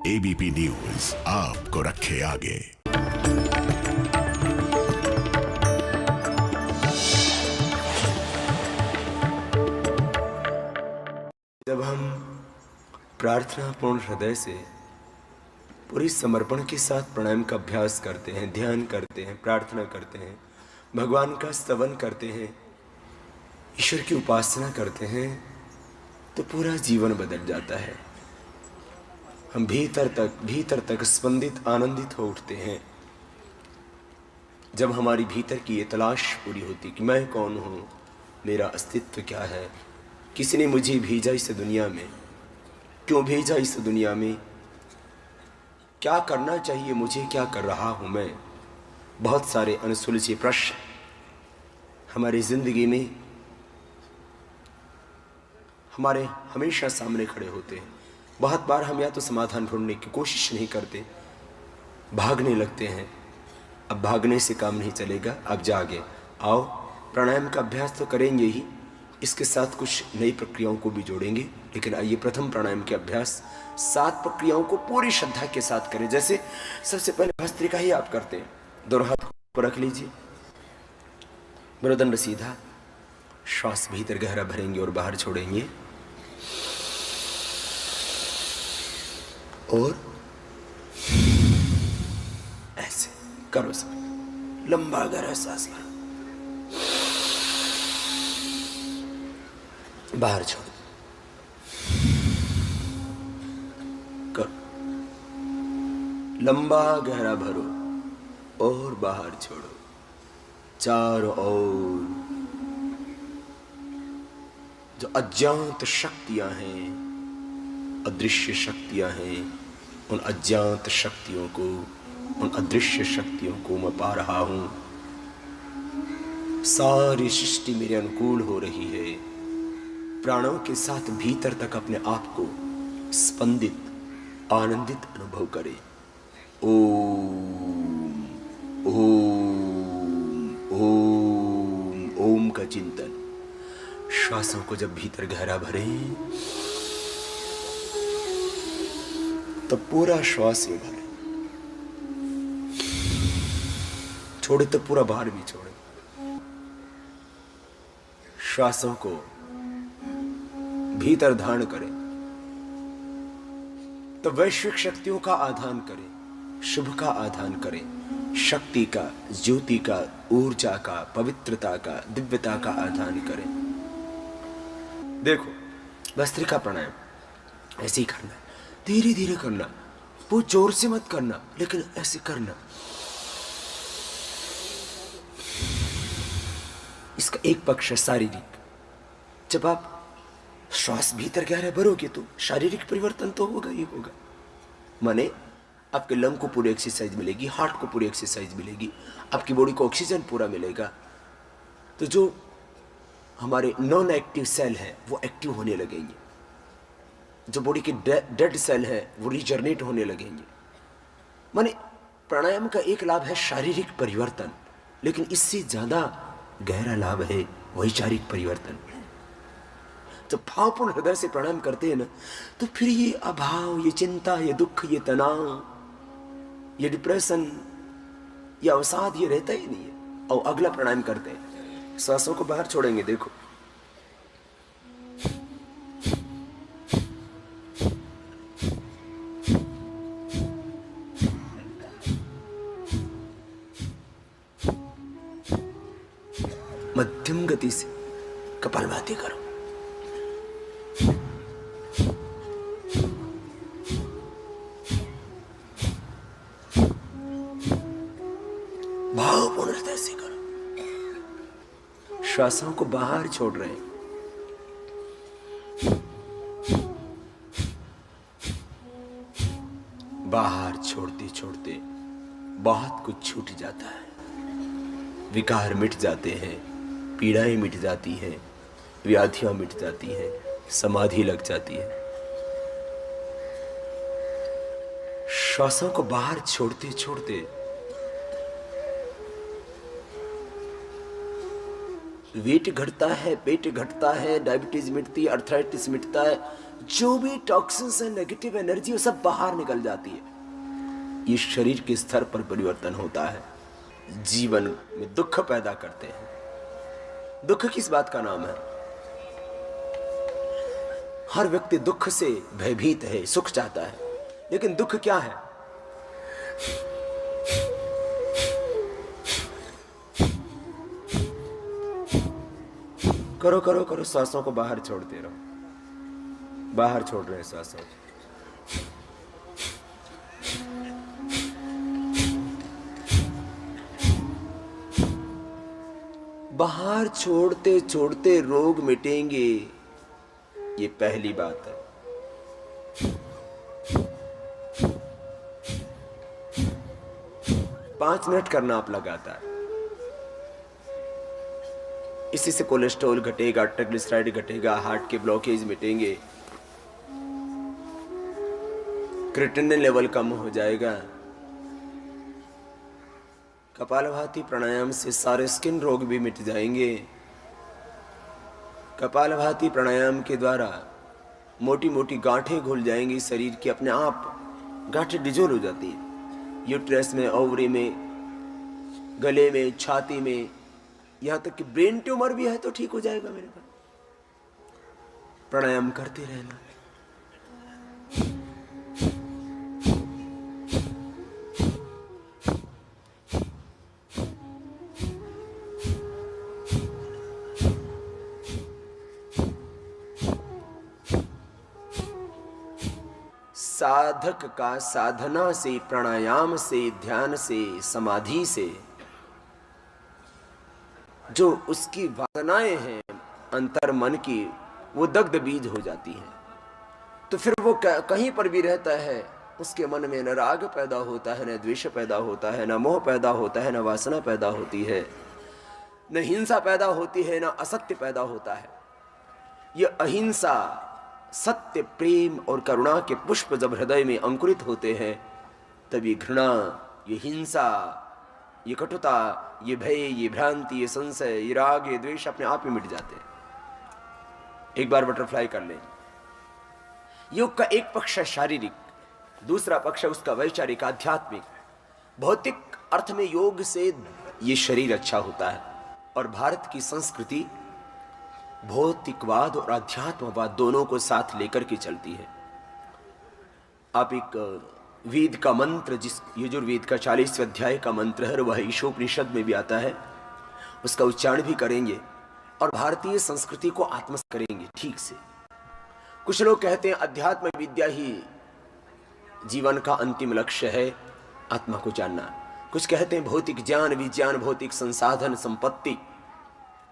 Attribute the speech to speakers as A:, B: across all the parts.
A: ABP news आपको रखे आगे।
B: जब हम प्रार्थना पूर्ण हृदय से पूरी समर्पण के साथ प्राणायाम का अभ्यास करते हैं, ध्यान करते हैं, प्रार्थना करते हैं, भगवान का स्तवन करते हैं, ईश्वर की उपासना करते हैं, तो पूरा जीवन बदल जाता है। हम भीतर तक स्पंदित, आनंदित हो उठते हैं। जब हमारी भीतर की ये तलाश पूरी होती कि मैं कौन हूँ, मेरा अस्तित्व क्या है, किसी ने मुझे भेजा इस दुनिया में, क्यों भेजा इस दुनिया में, क्या करना चाहिए मुझे, क्या कर रहा हूँ मैं। बहुत सारे अनसुलझे प्रश्न हमारी जिंदगी में हमारे हमेशा सामने खड़े होते हैं। बहुत बार हम या तो समाधान ढूंढने की कोशिश नहीं करते, भागने लगते हैं। अब भागने से काम नहीं चलेगा, अब जागे आओ, प्राणायाम का अभ्यास तो करेंगे ही, इसके साथ कुछ नई प्रक्रियाओं को भी जोड़ेंगे। लेकिन आइए प्रथम प्राणायाम के अभ्यास 7 प्रक्रियाओं को पूरी श्रद्धा के साथ करें। जैसे सबसे पहले भस्त्रिका ही आप करते हैं। दोनों हाथ को रख लीजिए, मेरुदंड सीधा, श्वास भीतर गहरा भरेंगे और बाहर छोड़ेंगे। और ऐसे करो सब, लंबा गहरा सांस भरो, बाहर छोड़ो, करो, लंबा गहरा भरो और बाहर छोड़ो, चारों ओर जो अज्ञात शक्तियां हैं, अदृश्य शक्तियां हैं, उन अज्ञात शक्तियों को, उन अदृश्य शक्तियों को मैं पा रहा हूं। सारी सृष्टि मेरे अनुकूल हो रही है। प्राणों के साथ भीतर तक अपने आप को स्पंदित, आनंदित अनुभव करें। ओम ओम ओम ओम का चिंतन। श्वासों को जब भीतर गहरा भरें तो पूरा श्वास में भरें, छोड़े तो पूरा बाहर भी छोड़े। श्वासों को भीतर धारण करें तो वैश्विक शक्तियों का आधान करें, शुभ का आधान करें, शक्ति का, ज्योति का, ऊर्जा का, पवित्रता का, दिव्यता का आधान करें। देखो भस्त्रिका प्राणायाम ऐसे ही करना है, धीरे धीरे करना, बहुत जोर से मत करना, लेकिन ऐसे करना। इसका एक पक्ष है शारीरिक। जब आप श्वास भीतर गहरा भरोगे तो शारीरिक परिवर्तन तो होगा ही होगा। माने आपके लंग को पूरी एक्सरसाइज मिलेगी, हार्ट को पूरी एक्सरसाइज मिलेगी, आपकी बॉडी को ऑक्सीजन पूरा मिलेगा। तो जो हमारे नॉन एक्टिव सेल है वो एक्टिव होने लगेंगे, जो बॉडी के डेड सेल है वो रिजनरेट होने लगेंगे। माने प्राणायाम का एक लाभ है शारीरिक परिवर्तन, लेकिन इससे ज्यादा गहरा लाभ है वैचारिक परिवर्तन। जब भावपूर्ण हृदय से प्राणायाम करते हैं ना, तो फिर ये अभाव, ये चिंता, ये दुख, ये तनाव, ये डिप्रेशन, ये अवसाद, ये रहता ही नहीं है। और अगला प्राणायाम करते हैं, श्वासों को बाहर छोड़ेंगे। देखो मध्यम गति से कपालभाति करो। भावपूर्ण हृदय से करो। श्वासों को बाहर छोड़ रहे हैं। बाहर छोड़ते छोड़ते बहुत कुछ छूट जाता है, विकार मिट जाते हैं, पीड़ाएं मिट जाती हैं, व्याधियां मिट जाती हैं, समाधि लग जाती है। श्वासों को बाहर छोड़ते छोड़ते वेट घटता है, पेट घटता है, डायबिटीज मिटती है, अर्थराइटिस मिटता है, जो भी टॉक्सिन्स है, नेगेटिव एनर्जी, वो सब बाहर निकल जाती है। ये शरीर के स्तर पर परिवर्तन होता है। जीवन में दुख पैदा करते हैं। दुख किस बात का नाम है? हर व्यक्ति दुख से भयभीत है, सुख चाहता है, लेकिन दुख क्या है? करो करो करो, सांसों को बाहर छोड़ते रहो। बाहर छोड़ रहे हैं सांसों को। बाहर छोड़ते छोड़ते रोग मिटेंगे, ये पहली बात है। पांच मिनट करना आप लगातार, इसी से कोलेस्ट्रॉल घटेगा, ट्राइग्लिसराइड घटेगा, हार्ट के ब्लॉकेज मिटेंगे, क्रिएटिनिन लेवल कम हो जाएगा। कपालभाति प्राणायाम से सारे स्किन रोग भी मिट जाएंगे। कपालभाति प्राणायाम के द्वारा मोटी मोटी गांठें घुल जाएंगी शरीर की, अपने आप गांठें डिजोल्व हो जाती है। यूट्रस में, ओवरी में, गले में, छाती में, यहां तक कि ब्रेन ट्यूमर भी है तो ठीक हो जाएगा मेरे पास। प्राणायाम करते रहना। साधक का साधना से, प्राणायाम से, ध्यान से, समाधि से जो उसकी वासनाएं हैं अंतर मन की, वो दग्ध बीज हो जाती हैं। तो फिर वो कहीं पर भी रहता है, उसके मन में न राग पैदा होता है, न द्वेष पैदा होता है, न मोह पैदा होता है, न वासना पैदा होती है, न हिंसा पैदा होती है, न असत्य पैदा होता है। ये अहिंसा, सत्य, प्रेम और करुणा के पुष्प जब हृदय में अंकुरित होते हैं, तब ये घृणा, ये हिंसा, ये कटुता, ये भय, ये भ्रांति, ये संशय, ये राग, ये द्वेष अपने आप ही मिट जाते हैं। एक बार बटरफ्लाई कर लें। योग का एक पक्ष है शारीरिक, दूसरा पक्ष है उसका वैचारिक, आध्यात्मिक। भौतिक अर्थ में योग से ये शरीर अच्छा होता है। और भारत की संस्कृति भौतिकवाद और अध्यात्मवाद दोनों को साथ लेकर के चलती है। आप एक वेद का मंत्र, जिस यजुर्वेद का 40वें अध्याय का मंत्र है, वह ईशोपनिषद में भी आता है, उसका उच्चारण भी करेंगे और भारतीय संस्कृति को आत्मसात करेंगे ठीक से। कुछ लोग कहते हैं अध्यात्म विद्या ही जीवन का अंतिम लक्ष्य है, आत्मा को जानना। कुछ कहते हैं भौतिक ज्ञान, विज्ञान, भौतिक संसाधन, संपत्ति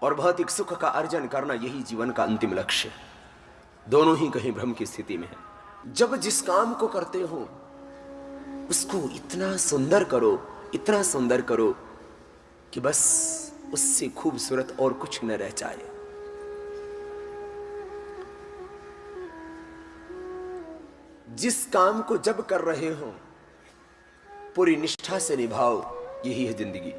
B: और भौतिक सुख का अर्जन करना, यही जीवन का अंतिम लक्ष्य है। दोनों ही कहीं भ्रम की स्थिति में है। जब जिस काम को करते हो उसको इतना सुंदर करो, इतना सुंदर करो कि बस उससे खूबसूरत और कुछ न रह जाए। जिस काम को जब कर रहे हो पूरी निष्ठा से निभाओ, यही है जिंदगी।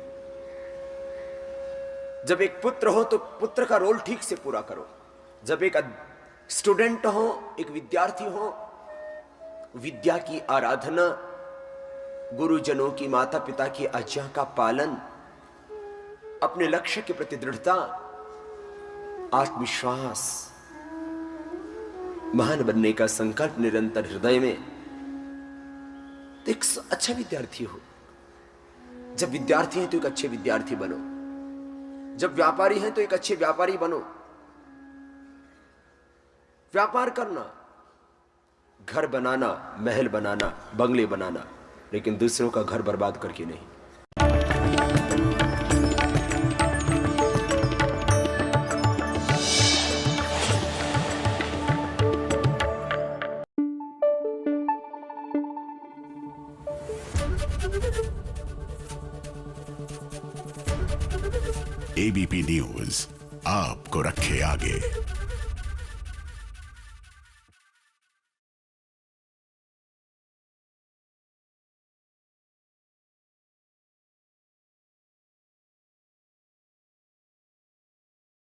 B: जब एक पुत्र हो तो पुत्र का रोल ठीक से पूरा करो। जब एक स्टूडेंट हो, एक विद्यार्थी हो, विद्या की आराधना, गुरुजनों की, माता पिता की आज्ञा का पालन, अपने लक्ष्य के प्रति दृढ़ता, आत्मविश्वास, महान बनने का संकल्प निरंतर हृदय में, तो एक अच्छा विद्यार्थी हो। जब विद्यार्थी हैं तो एक अच्छे विद्यार्थी बनो। जब व्यापारी हैं तो एक अच्छे व्यापारी बनो। व्यापार करना, घर बनाना, महल बनाना, बंगले बनाना, लेकिन दूसरों का घर बर्बाद करके नहीं।
A: एबीपी न्यूज आपको रखे आगे।